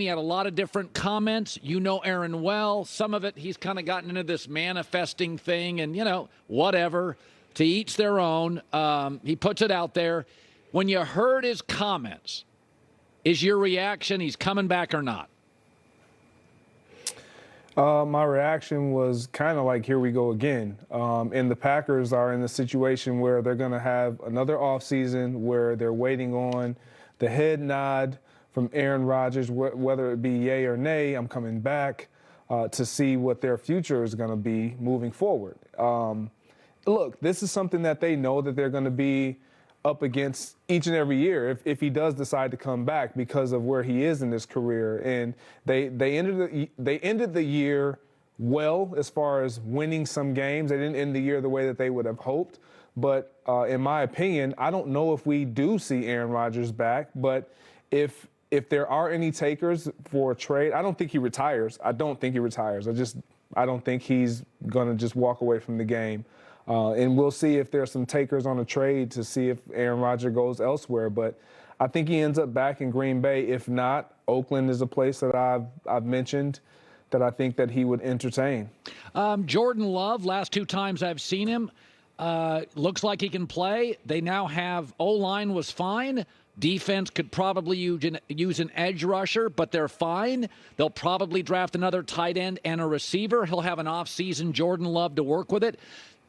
He had a lot of different comments. You know Aaron well. Some of it, he's kind of gotten into this manifesting thing and, whatever. To each their own. He puts it out there. When you heard his comments, is your reaction he's coming back or not? My reaction was kind of like, here we go again. And the Packers are in a situation where they're going to have another offseason where they're waiting on the head nod from Aaron Rodgers, whether it be yay or nay, I'm coming back to see what their future is going to be moving forward. Look, this is something that they know that they're going to be up against each and every year if he does decide to come back because of where he is in his career. And they ended the year well as far as winning some games. They didn't end the year the way that they would have hoped. But in my opinion, I don't know if we do see Aaron Rodgers back. But if there are any takers for a trade, I don't think he retires. I don't think he's going to just walk away from the game. And we'll see if there's some takers on a trade to see if Aaron Rodgers goes elsewhere. But I think he ends up back in Green Bay. If not, Oakland is a place that I've mentioned that I think that he would entertain. Jordan Love, last 2 times I've seen him, looks like he can play. They now have O-line was fine. Defense could probably use an edge rusher, but they're fine. They'll probably draft another tight end and a receiver. He'll have an offseason, Jordan Love, to work with it.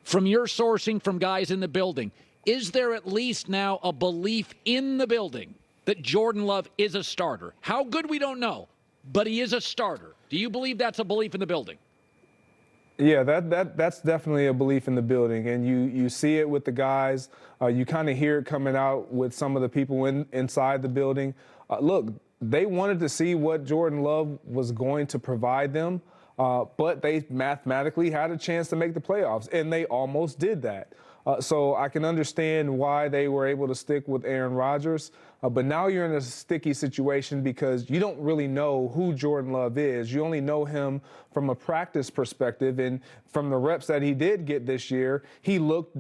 From your sourcing from guys in the building, is there at least now a belief in the building that Jordan Love is a starter? How good, we don't know, but he is a starter. Do you believe that's a belief in the building? Yeah, that's definitely a belief in the building, and you see it with the guys. You kind of hear it coming out with some of the people inside the building. Look, they wanted to see what Jordan Love was going to provide them, but they mathematically had a chance to make the playoffs, and they almost did that. So I can understand why they were able to stick with Aaron Rodgers. But now you're in a sticky situation because you don't really know who Jordan Love is. You only know him from a practice perspective. And from the reps that he did get this year, he looked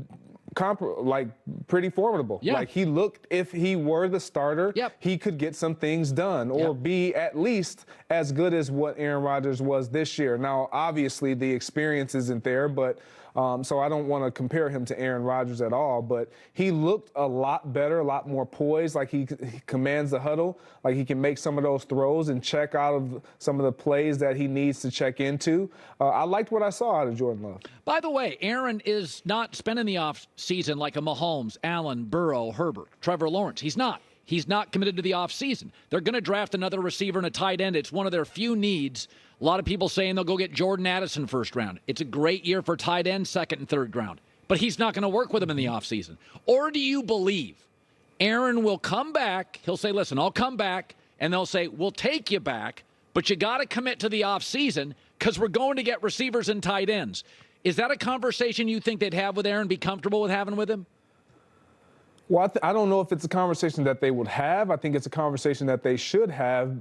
pretty formidable. Yeah. Like he looked, if he were the starter, he could get some things done or be at least as good as what Aaron Rodgers was this year. Now, obviously, the experience isn't there, but so I don't want to compare him to Aaron Rodgers at all, but he looked a lot better, a lot more poised, like he commands the huddle, like he can make some of those throws and check out of some of the plays that he needs to check into. I liked what I saw out of Jordan Love. By the way, Aaron is not spending the off season like a Mahomes, Allen, Burrow, Herbert, Trevor Lawrence. He's not. He's not committed to the offseason. They're going to draft another receiver and a tight end. It's one of their few needs. A lot of people saying they'll go get Jordan Addison first round. It's a great year for tight end, second and third round. But he's not going to work with them in the offseason. Or do you believe Aaron will come back? He'll say, listen, I'll come back. And they'll say, we'll take you back, but you got to commit to the offseason because we're going to get receivers and tight ends. Is that a conversation you think they'd have with Aaron, be comfortable with having with him? Well, I don't know if it's a conversation that they would have. I think it's a conversation that they should have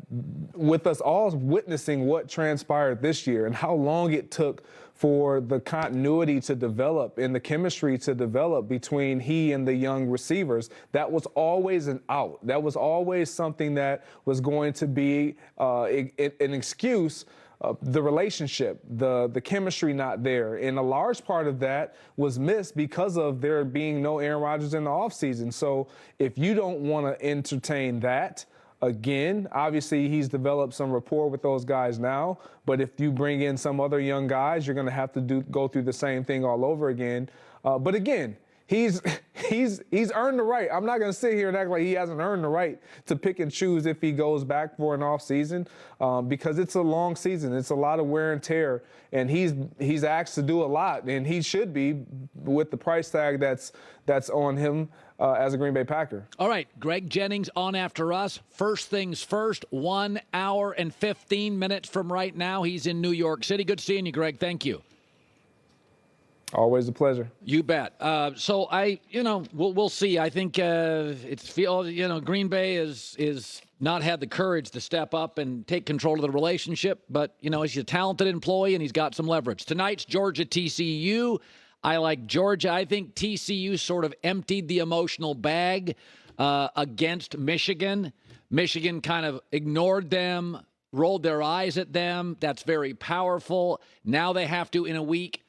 with us all witnessing what transpired this year and how long it took for the continuity to develop and the chemistry to develop between he and the young receivers. That was always an out. That was always something that was going to be an excuse. The relationship, the chemistry not there. And a large part of that was missed because of there being no Aaron Rodgers in the offseason. So if you don't want to entertain that, again, obviously he's developed some rapport with those guys now. But if you bring in some other young guys, you're going to have to go through the same thing all over again. But again, He's earned the right. I'm not going to sit here and act like he hasn't earned the right to pick and choose if he goes back for an off season because it's a long season. It's a lot of wear and tear, and he's asked to do a lot, and he should be with the price tag that's on him as a Green Bay Packer. All right, Greg Jennings on after us. First things first, 1 hour and 15 minutes from right now. He's in New York City. Good seeing you, Greg. Thank you. Always a pleasure. You bet. So we'll see. I think Green Bay is not had the courage to step up and take control of the relationship, but he's a talented employee and he's got some leverage. Tonight's Georgia TCU. I like Georgia. I think TCU sort of emptied the emotional bag against Michigan. Michigan kind of ignored them. rolled their eyes at them. That's very powerful. Now they have to, in a week,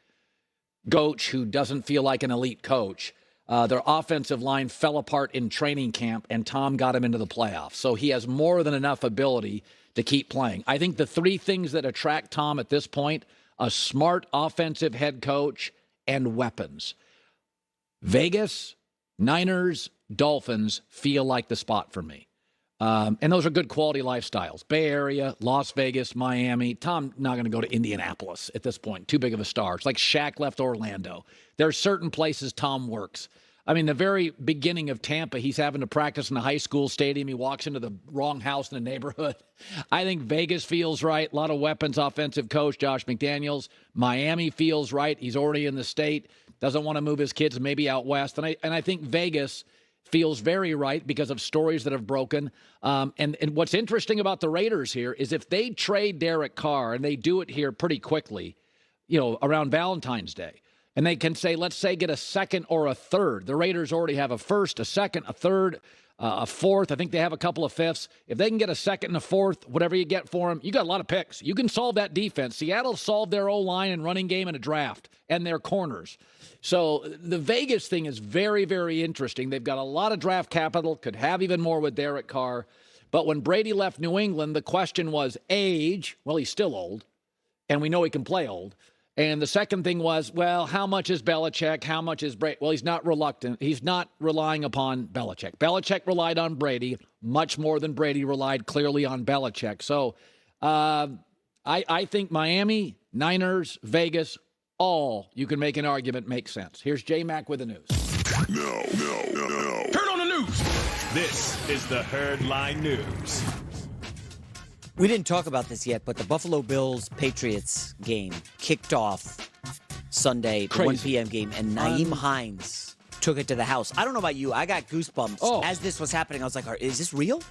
coach who doesn't feel like an elite coach. Their offensive line fell apart in training camp, and Tom got him into the playoffs. So he has more than enough ability to keep playing. I think the three things that attract Tom at this point, a smart offensive head coach and weapons. Vegas, Niners, Dolphins feel like the spot for me. And those are good quality lifestyles. Bay Area, Las Vegas, Miami. Tom not going to go to Indianapolis at this point. Too big of a star. It's like Shaq left Orlando. There are certain places Tom works. I mean, the very beginning of Tampa, he's having to practice in a high school stadium. He walks into the wrong house in the neighborhood. I think Vegas feels right. A lot of weapons, offensive coach Josh McDaniels. Miami feels right. He's already in the state. Doesn't want to move his kids maybe out west. And I think Vegas feels very right because of stories that have broken. And what's interesting about the Raiders here is if they trade Derek Carr, and they do it here pretty quickly, around Valentine's Day, and they can say, let's say, get a second or a third. The Raiders already have a first, a second, a third, a fourth. I think they have a couple of fifths. If they can get a second and a fourth, whatever you get for them, you got a lot of picks. You can solve that defense. Seattle solved their O-line and running game in a draft and their corners. So the Vegas thing is very, very interesting. They've got a lot of draft capital, could have even more with Derek Carr. But when Brady left New England, the question was age. Well, he's still old, and we know he can play old. And the second thing was, well, how much is Belichick? How much is Brady? Well, he's not reluctant. He's not relying upon Belichick. Belichick relied on Brady much more than Brady relied clearly on Belichick. So I think Miami, Niners, Vegas, all you can make an argument makes sense. Here's J-Mac with the news. No. Turn on the news. This is the Herd Line News. We didn't talk about this yet, but the Buffalo Bills-Patriots game kicked off Sunday, the 1 p.m. game, and Nyheim Hines took it to the house. I don't know about you. I got goosebumps. As this was happening, I was like, is this real?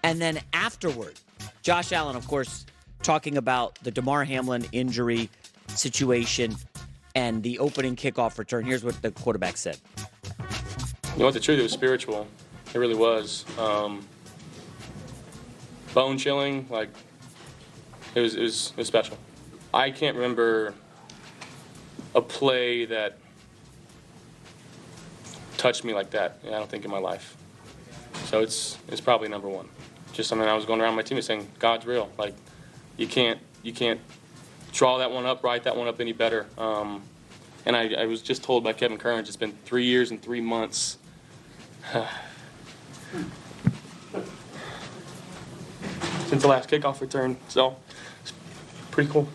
And then afterward, Josh Allen, of course, talking about the Damar Hamlin injury situation and the opening kickoff return. Here's what the quarterback said. You know what, the truth, it was spiritual. It really was. Bone chilling, like it was special. I can't remember a play that touched me like that. I don't think in my life. So it's probably number one. Just something I was going around my team saying, God's real. Like you can't draw that one up, write that one up any better. And I was just told by Kevin Curran, it's been 3 years and 3 months. Since the last kickoff return, so it's pretty cool.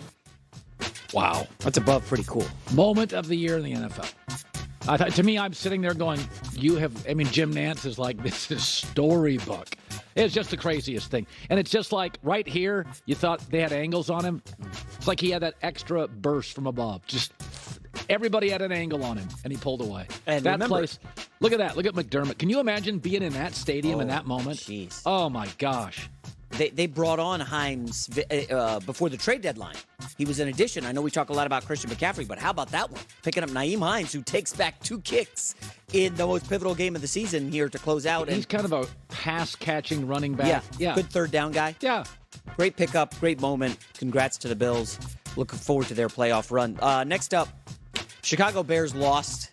Wow. That's above pretty cool. Moment of the year in the NFL. To me, I'm sitting there going, Jim Nantz is like, this is storybook. It's just the craziest thing. And it's just like right here, you thought they had angles on him. It's like he had that extra burst from above. Just everybody had an angle on him, and he pulled away. And that remember, place, look at that. Look at McDermott. Can you imagine being in that stadium in that moment? Jeez. Oh, my gosh. They brought on Hines before the trade deadline. He was an addition. I know we talk a lot about Christian McCaffrey, but how about that one? Picking up Nyheim Hines, who takes back 2 kicks in the most pivotal game of the season here to close out. He's kind of a pass-catching running back. Yeah. Good third down guy. Yeah. Great pickup, great moment. Congrats to the Bills. Looking forward to their playoff run. Next up, Chicago Bears lost.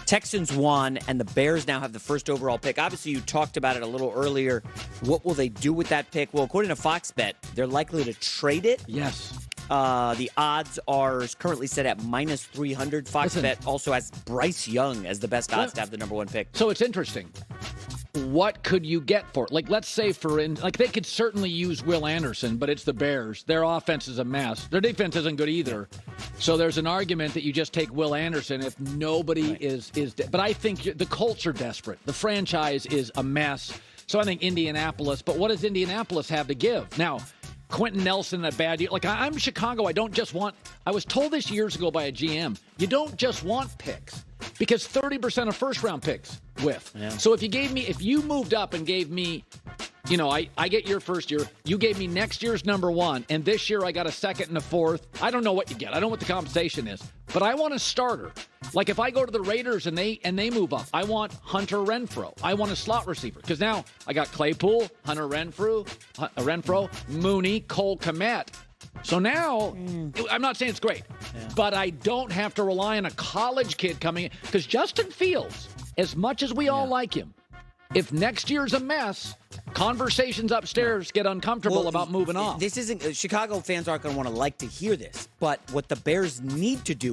Texans won, and the Bears now have the first overall pick. Obviously, you talked about it a little earlier. What will they do with that pick? Well, according to Fox Bet, they're likely to trade it. Yes. The odds are currently set at minus 300. Fox Bet also has Bryce Young as the best odds to have the number 1 pick. So it's interesting. What could you get for it? Like, let's say, they could certainly use Will Anderson, but it's the Bears. Their offense is a mess. Their defense isn't good either. So there's an argument that you just take Will Anderson if nobody is. But I think the Colts are desperate. The franchise is a mess. So I think Indianapolis. But what does Indianapolis have to give? Now, Quentin Nelson, a bad year. Like, I'm Chicago. I don't just want. I was told this years ago by a GM. You don't just want picks. because 30% of first-round picks with. Yeah. So if you moved up and gave me, I get your first year, you gave me next year's number 1, and this year I got a second and a fourth. I don't know what you get. I don't know what the compensation is, but I want a starter. Like if I go to the Raiders and they move up, I want Hunter Renfrow. I want a slot receiver because now I got Claypool, Hunter Renfrow, Mooney, Cole Kmet. So now, I'm not saying it's great, but I don't have to rely on a college kid coming in. Because Justin Fields, as much as we all like him, if next year's a mess, conversations upstairs get uncomfortable about moving on. This isn't Chicago fans aren't going to want to hear this, but what the Bears need to do